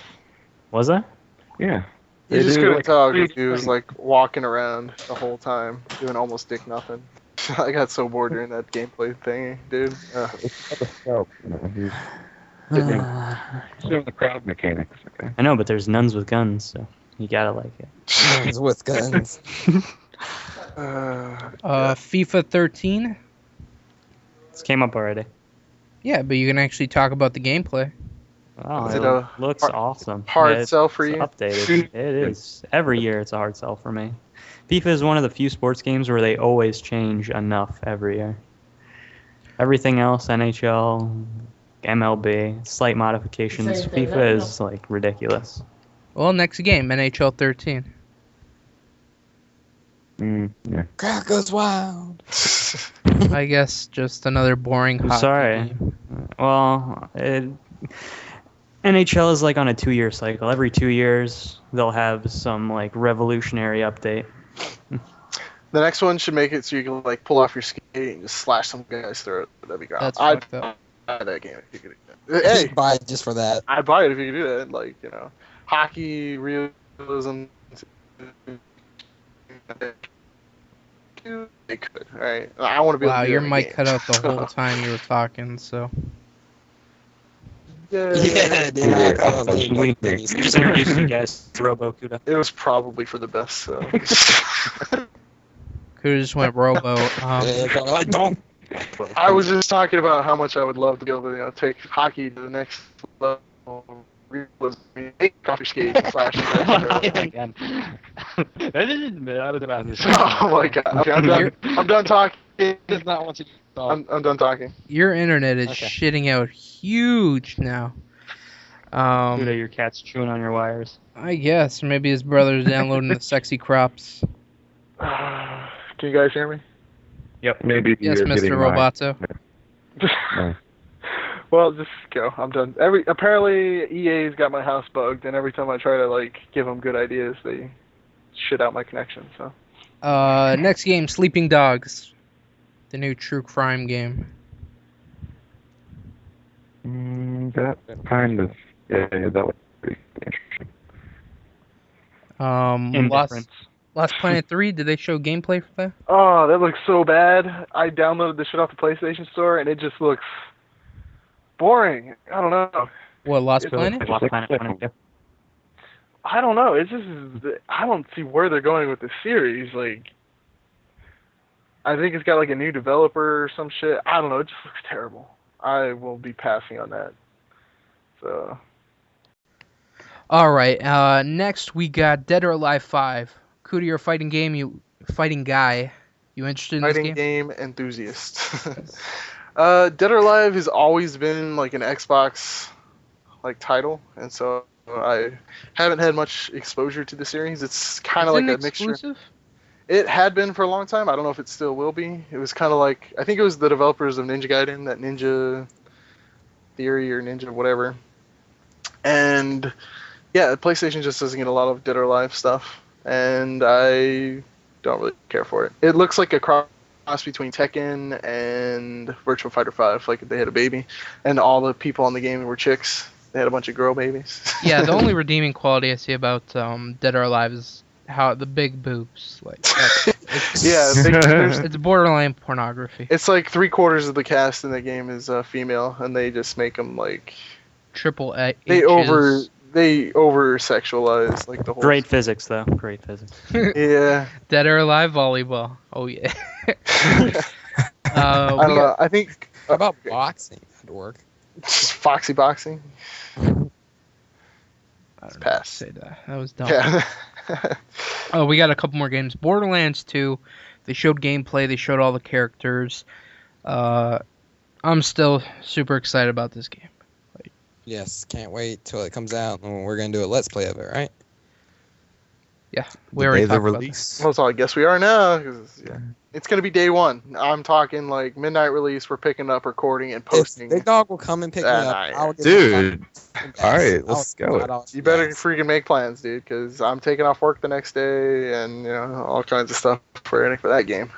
Was there? Yeah. You just do, couldn't like, talk. three He was like walking around the whole time, doing almost dick nothing. I got so bored during that gameplay thing, dude. It's not a stealth, He's doing the crowd mechanics. Okay. I know, but there's nuns with guns, so you gotta like it. Guns with guns. FIFA 13. This came up already. Yeah, but you can actually talk about the gameplay. Oh, Is it it a looks awesome. hard It's sell for you? Updated. It is. Every year it's a hard sell for me. FIFA is one of the few sports games where they always change enough every year. Everything else, NHL, MLB, slight modifications. FIFA is like ridiculous. Well, next game, NHL 13. Yeah. Crowd goes wild. I guess just another boring I'm hockey sorry. game. Well, NHL is like on a 2-year cycle. Every 2 years they'll have some like revolutionary update. The next one should make it so you can like pull off your skate and just slash some guy's throat. That'd be great. That's I'd fucked up. buy that game if you could do that. Hey, Buy it just for that. I'd buy it if you could do that. Like, hockey, realism. They could, alright? I want to be able Wow, to do your that in mic game. cut out the whole time you were talking, so. Yeah, dude. Yeah, I accidentally absolutely. these- Just introduce you guys to Robo Kuda. It was probably for the best, so. Could have just went Robo. I don't. I was just talking about how much I would love to be able to, take hockey to the next level. Realism. Take off your skates and slash Again. That isn't bad about this. Oh my god. Okay, I'm done. I'm done talking. Does not want you to talk. I'm done talking. Your internet is Okay. shitting out huge now. Kuda, your cat's chewing on your wires. I guess maybe his brother's downloading the sexy crops. Can you guys hear me? Yep. Maybe Yes, you're Mr. getting Roboto. No. Well, just go. I'm done. Apparently EA's got my house bugged, and every time I try to like give them good ideas, they shit out my connection. So. Next game, Sleeping Dogs, the new true crime game. That kind of, yeah, that was pretty interesting. Indifference. Lost Planet 3, did they show gameplay for that? Oh, that looks so bad. I downloaded the shit off the PlayStation Store, and it just looks boring. I don't know. What, Lost It's Planet? Lost Planet 1 and 2. I don't know. It's just I don't see where they're going with the series. Like, I think it's got like a new developer or some shit. I don't know. It just looks terrible. I will be passing on that. So. All right. Next we got Dead or Alive 5. Kuda, you're a fighting guy. You interested in Fighting this game? game enthusiast. Dead or Alive has always been like an Xbox like title, and so I haven't had much exposure to the series. It's kind of like a mixture. Exclusive? It had been for a long time. I don't know if it still will be. It was kind of like, I think it was the developers of Ninja Gaiden, that Ninja Theory or Ninja whatever. And yeah, PlayStation just doesn't get a lot of Dead or Alive stuff, and I don't really care for it. It looks like a cross between Tekken and Virtua Fighter 5, like if they had a baby, and all the people on the game were chicks. They had a bunch of girl babies. Yeah, the only redeeming quality I see about Dead or Alive is how the big boobs. Like, Yeah, it's borderline pornography. it's like 3/4 of the cast in the game is female, and they just make them like Triple A. they over sexualize like the whole. Great physics, though. Great physics. Yeah. Dead or Alive volleyball. Oh yeah. I don't know. I think How about boxing? That'd work. Foxy boxing. I don't know Pass. say that. That was dumb. Yeah. Oh, we got a couple more games. Borderlands 2. They showed gameplay. They showed all the characters. I'm still super excited about this game. Yes, can't wait till it comes out, and we're gonna do a let's play of it, right? Yeah, we already the talked about release. Well, so I guess we are now. 'Cause, yeah. It's gonna be day one. I'm talking like midnight release. We're picking up, recording, and posting. Big Dog will come and pick me That up. night. I'll get Dude. my- All right, I'll- let's go. You better freaking make plans, dude, because I'm taking off work the next day, and all kinds of stuff for that game.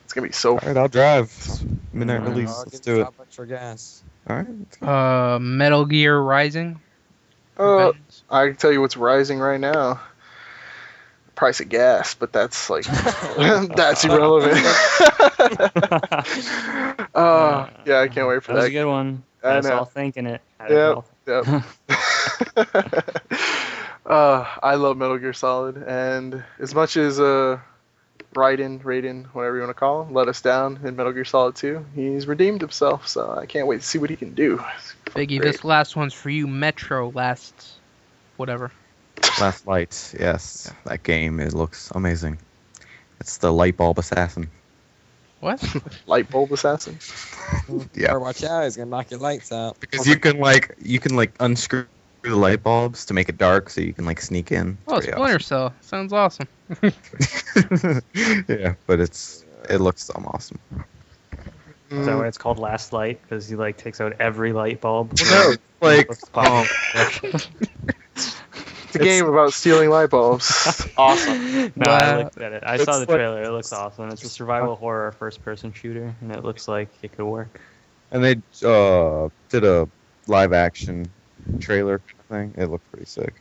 It's gonna be so. All right, I'll drive. Midnight release. I'll Let's get do it. Stop for gas. All right. Metal Gear Rising. I can tell you what's rising right now. Price of gas, but that's like that's irrelevant. Yeah, I can't wait for That was that. a good one. I I was know. all thinking it. Yep. I love Metal Gear Solid, and as much as Raiden, whatever you want to call him, let us down in Metal Gear Solid 2, he's redeemed himself, so I can't wait to see what he can do. Biggie, Great. this last one's for you. Metro last, whatever. Last Light. Yes, that game. It looks amazing. It's the light bulb assassin. What? Light bulb assassin. Yeah. Better watch out, he's gonna knock your lights out. Because you can unscrew the light bulbs to make it dark, so you can sneak in. Oh, It's pretty Splinter Cell. Sounds awesome. awesome. Yeah, but it looks awesome. Is that why it's called Last Light? Because he takes out every light bulb. No, It's a game about stealing light bulbs. Awesome. No, Wow. I looked at it. I saw the It's like- trailer. It looks awesome. It's a survival horror first-person shooter, and it looks like it could work. And they did a live action trailer thing. It looked pretty sick.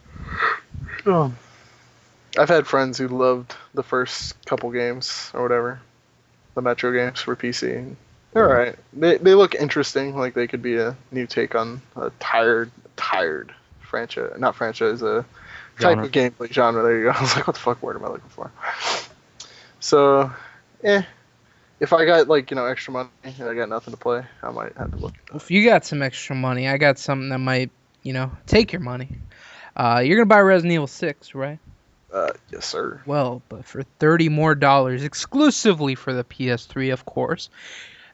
I've had friends who loved the first couple games or whatever, the Metro games for PC. They're alright. They look interesting. Like they could be a new take on a tired franchise, not franchise, a type Genre. of gameplay genre. There you go. I was like, what the fuck word am I looking for? So, if I got extra money and I got nothing to play, I might have to look. If you got some extra money, I got something that might, take your money. You're gonna buy Resident Evil 6, right? Yes, sir. Well, but for $30 more, exclusively for the PS3, of course.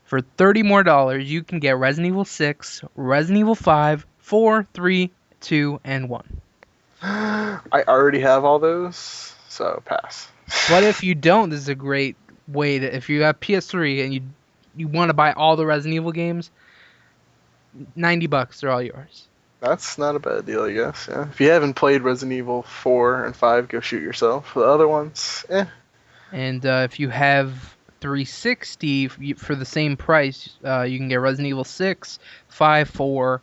For $30 more, you can get Resident Evil 6, Resident Evil 5, 4, 3, 2, and 1. I already have all those, so pass. But if you don't, this is a great way to. If you have PS3 and you want to buy all the Resident Evil games, $90, they're all yours. That's not a bad deal, I guess. Yeah. If you haven't played Resident Evil 4 and 5, go shoot yourself. The other ones, And if you have 360 for the same price, you can get Resident Evil 6, 5, 4,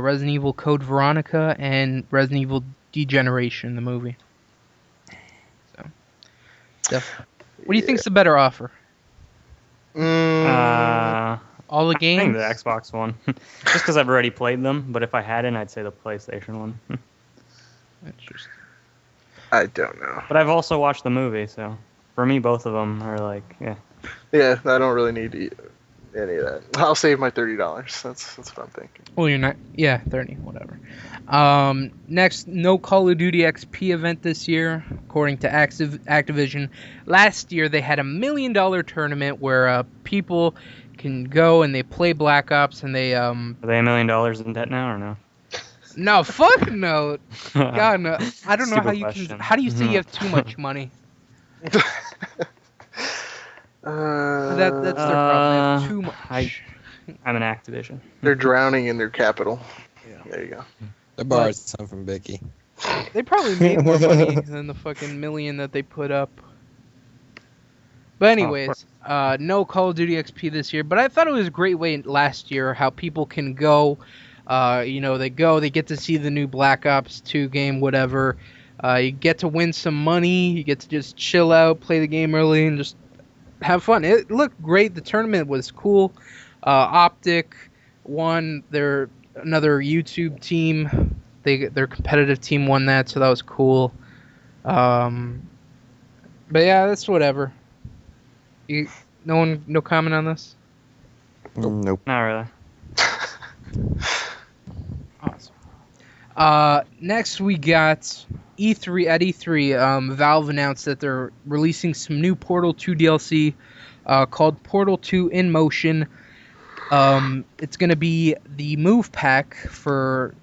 Resident Evil Code Veronica, and Resident Evil Degeneration, the movie. So, what do you think's the better offer? All the I games? think the Xbox one. Just because I've already played them, but if I hadn't, I'd say the PlayStation one. Interesting. I don't know. But I've also watched the movie, so for me, both of them are like, yeah. Yeah, I don't really need to eat any of that. I'll save my $30. That's what I'm thinking. Well, you're not. Yeah, 30, whatever. Next, no Call of Duty XP event this year, according to Activision. Last year, they had $1 million tournament where people can go and they play Black Ops and they. Are they $1 million in debt now or no? No, fuck no. God no. I don't know how Stupid you question. can. How do you say you have too much money? That's their problem. They have too much. I'm an Activision. They're drowning in their capital. Yeah. There you go. They borrowed some from Vicky. They probably made more money than the fucking million that they put up. But anyways, no Call of Duty XP this year. But I thought it was a great way last year how people can go. They get to see the new Black Ops 2 game, whatever. You get to win some money. You get to just chill out, play the game early, and just have fun. It looked great. The tournament was cool. Optic won. They're another YouTube team. Their competitive team won that, so that was cool. But yeah, that's whatever. No comment on this? Nope. Not really. Awesome. Next we got E3. At E3, Valve announced that they're releasing some new Portal 2 DLC called Portal 2 in Motion. It's going to be the move pack for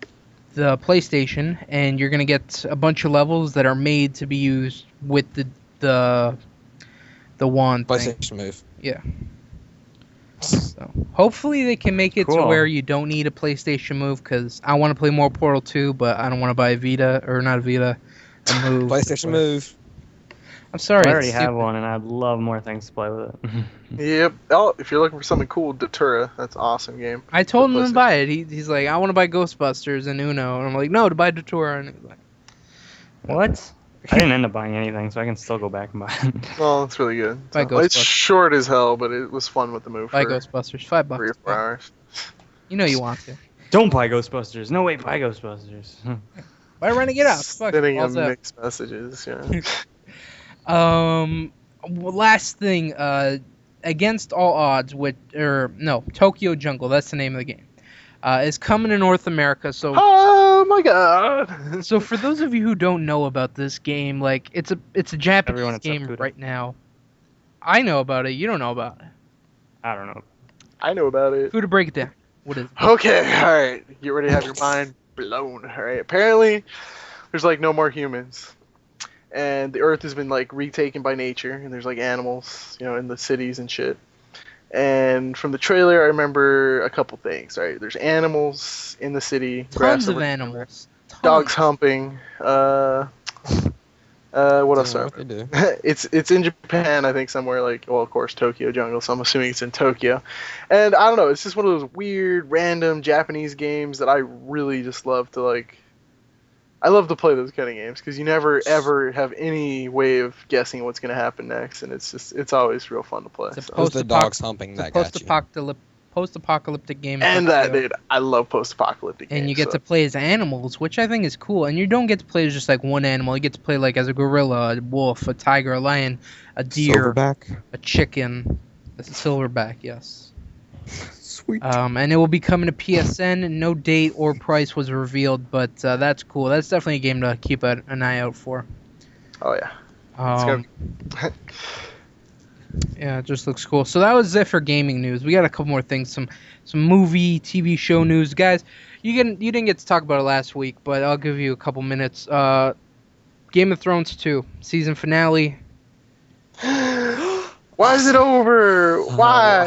the PlayStation, and you're going to get a bunch of levels that are made to be used with the wand thing. PlayStation Move. Yeah. So hopefully they can make it to Cool. where you don't need a PlayStation Move, because I want to play more Portal 2, but I don't want to buy a Vita, or not a Vita, a Move. PlayStation Move. I'm sorry. I already it's have stupid. one, and I'd love more things to play with it. Yep. Oh, if you're looking for something cool, Datura. That's an awesome game. I told him PlayStation. to buy it. He's like, I want to buy Ghostbusters and Uno. And I'm like, no, to buy Datura. And he's like, What? I didn't end up buying anything, so I can still go back and buy it. Well, it's really good. Buy So, it's Ghostbusters. short as hell, but it was fun with the move buy for Ghostbusters. $5. 3 or 4 hours. You know you want to. Don't buy Ghostbusters. No way, buy Ghostbusters. Buy Renegade Out. Fuck. Sending all's them out. mixed messages. Yeah. Last thing. Against All Odds, Tokyo Jungle. That's the name of the game. Is coming to North America. So. Oh my god. So for those of you who don't know about this game, like it's a Japanese Everyone except game Buddha. right now. I know about it. You don't know about it. I don't know. I know about it. Who to break it down? What is it? Okay, alright. Get ready to have your mind blown. Alright. Apparently, there's like no more humans. And the earth has been like retaken by nature, and there's like animals, in the cities and shit. And from the trailer, I remember a couple things. Right, there's animals in the city. Tons of over- animals. Dogs Tons. humping. What else? What they do. It's in Japan, I think, somewhere like, well, of course, Tokyo Jungle. So I'm assuming it's in Tokyo. And I don't know. It's just one of those weird, random Japanese games that I really just love to like. I love to play those kind of games because you never ever have any way of guessing what's going to happen next, and it's always real fun to play. It's a So. It was the dogs humping It's a that got you. post-apocalyptic game. in And that, Tokyo. dude, I love post-apocalyptic games. And you get so. to play as animals, which I think is cool. And you don't get to play as just like one animal. You get to play like as a gorilla, a wolf, a tiger, a lion, a deer, Silverback. a chicken, a silverback. Yes. Sweet. And it will be coming to PSN. No date or price was revealed, but that's cool. That's definitely a game to keep an eye out for. Oh yeah. It's Um, Yeah, it just looks cool. So that was it for gaming news. We got a couple more things, some movie, TV show news, guys. You didn't get to talk about it last week, but I'll give you a couple minutes. Game of Thrones 2 season finale. Why is it over? Why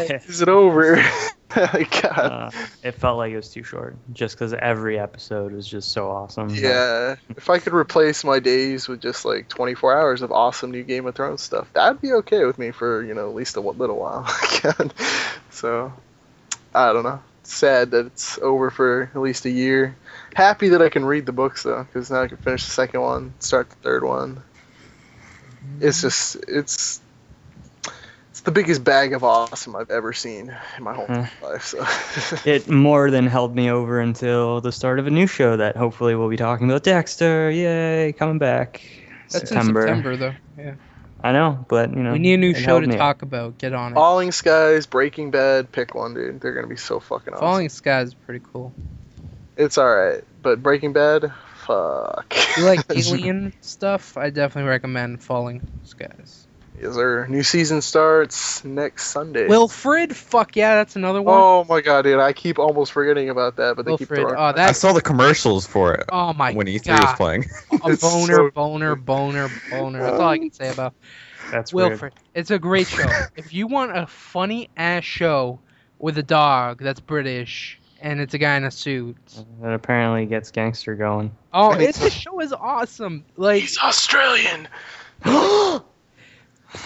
why? is it over? God. It felt like it was too short, just because every episode was just so awesome. Yeah. If I could replace my days with just like 24 hours of awesome new Game of Thrones stuff, that'd be okay with me for, at least a little while. God. So, I don't know. Sad that it's over for at least a year. Happy that I can read the books though, because now I can finish the second one, start the third one. It's just, it's the biggest bag of awesome I've ever seen in my whole life. So It more than held me over until the start of a new show that hopefully we'll be talking about. Dexter, yay, coming back. That's in September, though. Yeah. I know, but we need a new it show held to me talk about. Get on it. Falling Skies, Breaking Bad, pick one, dude. They're gonna be so fucking awesome. Falling Skies is pretty cool. It's alright, but Breaking Bad, fuck. You like alien stuff? I definitely recommend Falling Skies. Yes, sir. New season starts next Sunday. Wilfred? Fuck yeah, that's another one. Oh my god, dude! I keep almost forgetting about that, but they keep Wilfred. throwing. Oh, I that's saw the commercials for it oh my when E3 god. was playing. A It's boner, so- boner, boner, boner. That's all I can say about That's Wilfred. It's a great show. If you want a funny ass show with a dog that's British and it's a guy in a suit. weird. That apparently gets gangster going. Oh, the show is awesome. Like, He's Australian.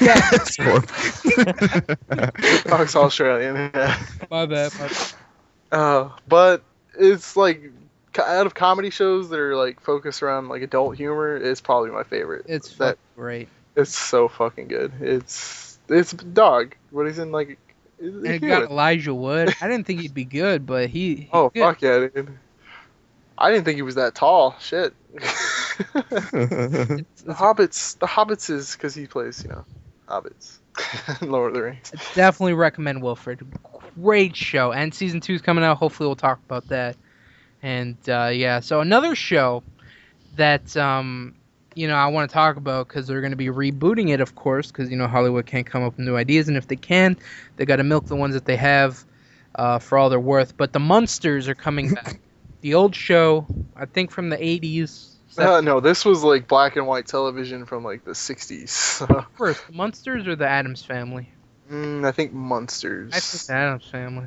yeah, Dog's Australian. Yeah. my bad. My bad. But it's like out of comedy shows that are like focused around like adult humor, it's probably my favorite. It's that. fucking great. It's so fucking good. It's dog, but he's in like. And it got Elijah Wood. I didn't think he'd be good, but he's Oh good. fuck yeah, dude! I didn't think he was that tall. Shit. The Hobbits is because he plays, Hobbits. Lord of the Rings. I definitely recommend Wilfred. Great show. And season 2 is coming out. Hopefully we'll talk about that. And yeah, so another show that I want to talk about because they're going to be rebooting it, of course, because Hollywood can't come up with new ideas, and if they can, they got to milk the ones that they have for all they're worth. But the Munsters are coming back. The old show, I think from the 80s. No, this was like black and white television from like the 60s. First, the Munsters or the Addams Family? I think Munsters. I think the Addams Family.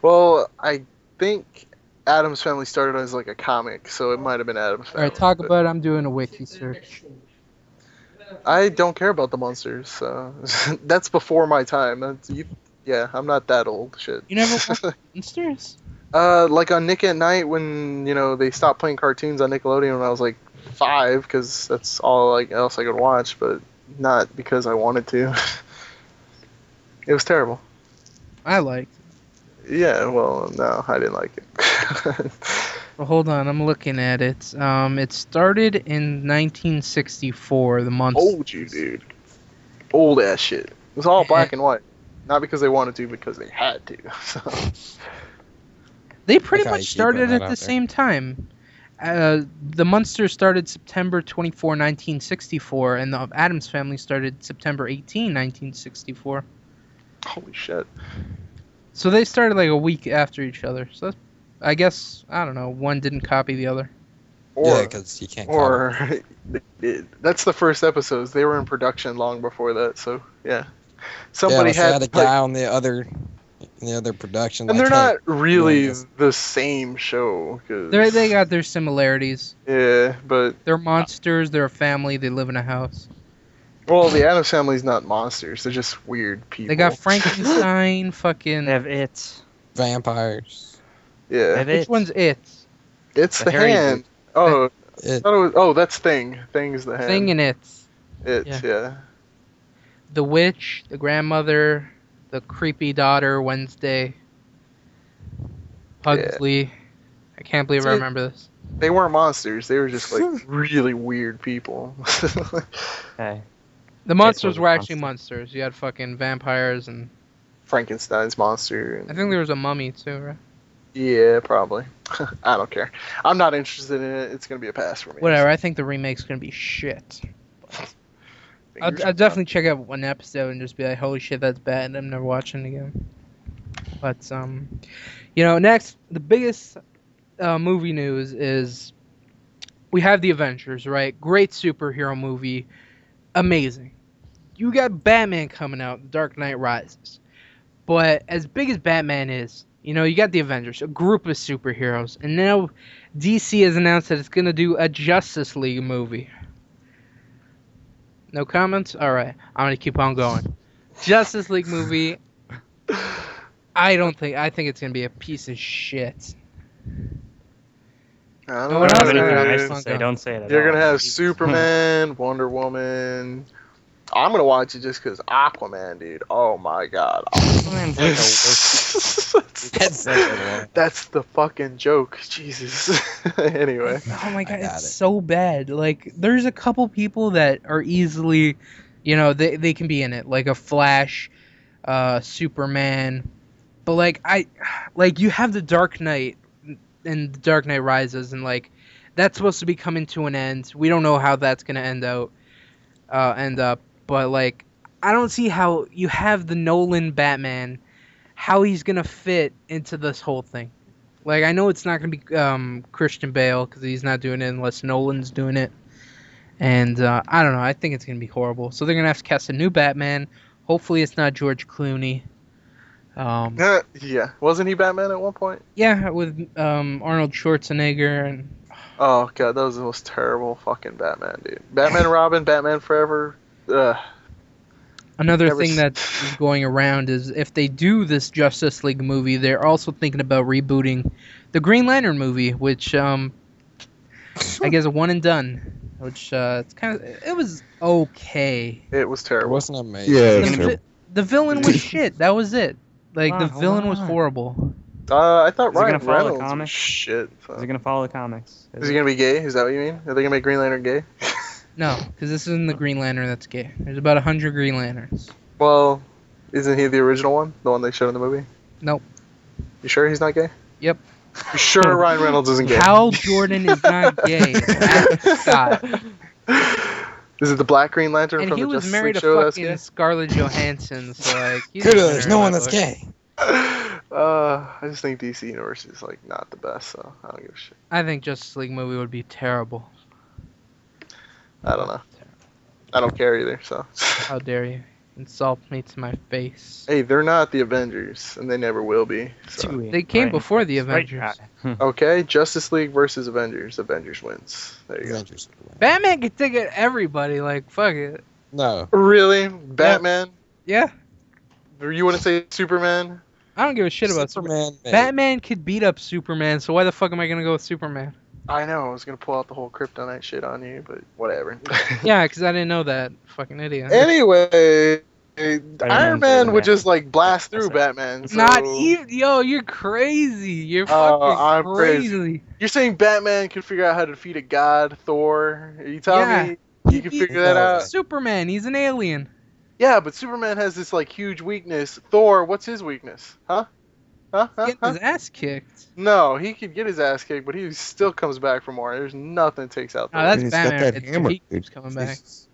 Well, I think Addams Family started as like a comic, so it might have been Addams All Family. right, talk but about it. I'm doing a wiki search. I don't care about the Munsters, so that's before my time. Yeah, I'm not that old. Shit. You never watched Munsters? Like on Nick at Night when they stopped playing cartoons on Nickelodeon when I was like 5, because that's all else I could watch, but not because I wanted to. It was terrible. I liked it. Yeah, well, no, I didn't like it. Well, hold on, I'm looking at it. It started in 1964, the Munsters. Old you, dude. Old ass shit. It was all black and white. Not because they wanted to, because they had to. So. They pretty Like how much you keep started putting at that the out there. same time. The Munsters started September 24, 1964, and the Addams Family started September 18, 1964. Holy shit. So they started like a week after each other. So that's, I guess, I don't know, one didn't copy the other. Yeah, because you can't. Or They did. That's the first episodes. They were in production long before that, so yeah. somebody Somebody had a had guy like, on the other production. and like, they're not hey, really this. the same show. 'Cause- They got their similarities. Yeah, but They're monsters, they're a family, they live in a house. well, the Addams Family's not monsters. They're just weird people. They got Frankenstein, fucking... They have it. vampires. They Yeah, have Which it. one's it? it's the the hairy hand. Oh, It, that's Thing. Thing's the hand. Thing and it. Yeah. The witch, the grandmother, the creepy daughter, Wednesday, Pugsley. I can't believe I See, remember this. They weren't monsters. They were just like really weird people. Hey. The monsters was a were actually monster. monsters. You had fucking vampires, and Frankenstein's monster. I think there was a mummy too, right? Yeah, probably. I don't care. I'm not interested in it. It's gonna be a pass for me. Whatever. I think the remake's gonna be shit. I'll definitely check out one episode and just be like, holy shit, that's bad. I'm never watching it again. But next, the biggest movie news is we have the Avengers, right? Great superhero movie, amazing. You got Batman coming out, The Dark Knight Rises. But as big as Batman is, you got the Avengers, a group of superheroes, and now DC has announced that it's gonna do a Justice League movie. No comments? All right, I'm gonna keep on going. Justice League movie. I think it's gonna be a piece of shit. I No one don't else know, got anything it. nice dude. to say, don't say it at You're all. gonna have Superman, Wonder Woman. I'm gonna watch it just because Aquaman, dude. Oh my god. Aquaman's like the worst. That's such a one. That's the fucking joke. Jesus. Anyway. Oh my god, got it's it. so bad. Like, there's a couple people that are easily, they can be in it, like a Flash, Superman. But you have the Dark Knight and the Dark Knight Rises, and that's supposed to be coming to an end. We don't know how that's gonna end up. But I don't see how you have the Nolan Batman, how he's gonna fit into this whole thing. I know it's not gonna be Christian Bale because he's not doing it unless Nolan's doing it, and I don't know. I think it's gonna be horrible. So they're gonna have to cast a new Batman. Hopefully, it's not George Clooney. Yeah. Wasn't he Batman at one point? Yeah, with Arnold Schwarzenegger and Oh god, that was the most terrible fucking Batman, dude. Batman and Robin, Batman Forever. Ugh. another Never thing s- that is going around is if they do this Justice League movie, they're also thinking about rebooting the Green Lantern movie, which I guess a one and done. Which it was okay. It was It terrible. wasn't amazing. Yeah, The, vi- the villain was shit. That was it. The Hold villain was on. horrible. I thought Is it gonna Ryan follow the Reynolds was comics? shit. So. Is he gonna follow the comics? Is he gonna be gay? Is that what you mean? Are they gonna make Green Lantern gay? No, because this isn't the Green Lantern that's gay. There's about 100 Green Lanterns. Well, isn't he the original one? The one they showed in the movie? Nope. You sure he's not gay? Yep. You sure Ryan Reynolds isn't gay? Hal Jordan is not gay. That's Scott. Is it the Black Green Lantern And from he the was Justice married League to show that's fucking gay? Scarlett Johansson, so he's Good, a there's winner no in one my that's book. gay. I just think DC Universe is not the best, so I don't give a shit. I think Justice League movie would be terrible. I don't know. I don't care either. So. How dare you insult me to my face? Hey, they're not the Avengers, and they never will be. So. They came before the Avengers. Okay, Justice League versus Avengers. Avengers wins. There you Avengers would win. Batman could take it everybody. Fuck it. No. go. Really, Batman? Yeah, Or you wouldn't say Superman? I don't give a shit about Superman. Superman. maybe. Batman could beat up Superman, so why the fuck am I gonna go with Superman? I know. I was gonna pull out the whole kryptonite shit on you, but whatever. Yeah, because I didn't know that. Fucking idiot. Anyway, Iron Man's Man the would just man. blast through That's it. Batman. So Not even. Yo, you're crazy. You're fucking I'm crazy. You're saying Batman can figure out how to defeat a god, Thor? Are you telling Yeah. me He you can beat figure that out? Superman. He's an alien. Yeah, but Superman has this huge weakness. Thor, what's his weakness? Huh? Getting his ass kicked. No, he could get his ass kicked, but he still comes back for more. There's nothing that takes out Oh, Thor. that's He's got Batman. that It's- hammer, he dude. keeps coming back. Jesus.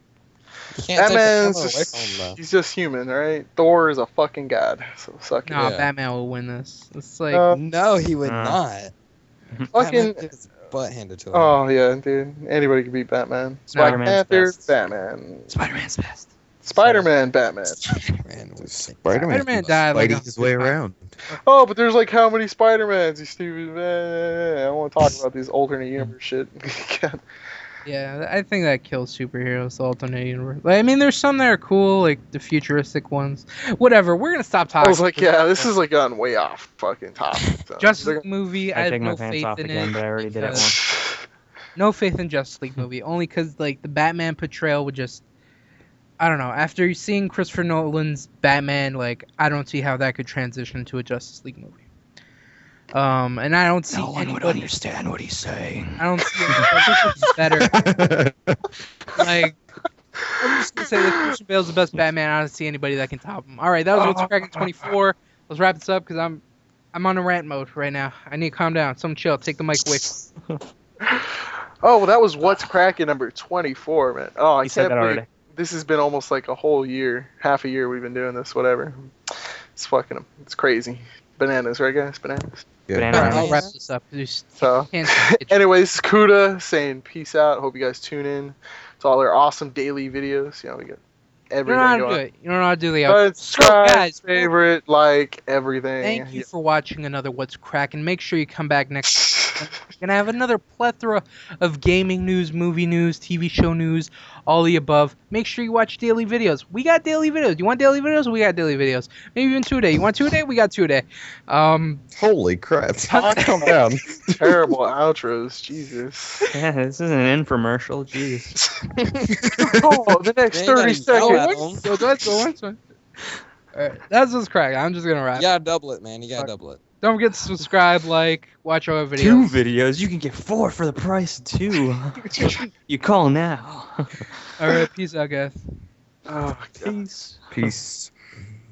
You can't take the Batman's camera away just, from him, though. he's just human, alright? Thor is a fucking god, so suck it. No, Yeah. Batman will win this. It's like No, he would not. Fucking. Batman gets his butt handed to him. Oh yeah, dude. Anybody can beat Batman. Black Spider-Man's Panther, best. Batman. Spider-Man's best. Spider-Man, Batman. Man, would say- Spider-Man Spider-Man died like fighting his way around. Oh, but there's how many Spider-Mans, you stupid man. I don't want to talk about these alternate universe shit. God. Yeah, I think that kills superheroes, the alternate universe. I mean, there's some that are cool, like the futuristic ones. Whatever, we're gonna stop talking. I was like, yeah, this is gotten way off fucking topic. So. Justice They're- League movie. I I have take my no pants faith off in again, it. but I already did it because- once. No faith in Justice League movie, only because the Batman portrayal would just. I don't know. After seeing Christopher Nolan's Batman, I don't see how that could transition to a Justice League movie. And I don't see anybody. understand what he's saying. I don't see anybody better. I'm just gonna say that Christian Bale's the best Batman. I don't see anybody that can top him. All right, that was what's cracking 24. Let's wrap this up because I'm on a rant mode right now. I need to calm down. Someone chill. Take the mic away. Oh, well, that was what's cracking number 24, man. Oh, I You said can't that believe. already. this has been almost like a whole year, half a year we've been doing this, whatever. It's crazy. Bananas, right guys? Bananas. Yeah. Banana Alright, I'll Rams. wrap this up. Just So, can't anyways, Kuda saying peace out. Hope you guys tune in to all their awesome daily videos. You know, we got You everything don't know how to going do on. it. You don't know how to do the outro. So, Subscribe, guys, favorite, like, everything. thank you for watching another What's Crackin'. Make sure you come back next week. We're gonna have another plethora of gaming news, movie news, TV show news, all the above. Make sure you watch daily videos. We got daily videos. You want daily videos? We got daily videos. Maybe even 2 a day. You want 2 a day? We got 2 a day. Holy crap. Calm down. Terrible outros, Jesus. Yeah, this is an infomercial. Jeez. Oh, the next You ain't 30 gotta yell at seconds. 'em. That's one. Alright, that's what's cracking. I'm just gonna wrap. You gotta double it, man. You gotta double it. Don't forget to subscribe, like, watch our videos. 2 videos. You can get 4 for the price of 2. You call now. Alright, peace out, guys. Oh, God. Peace. Peace.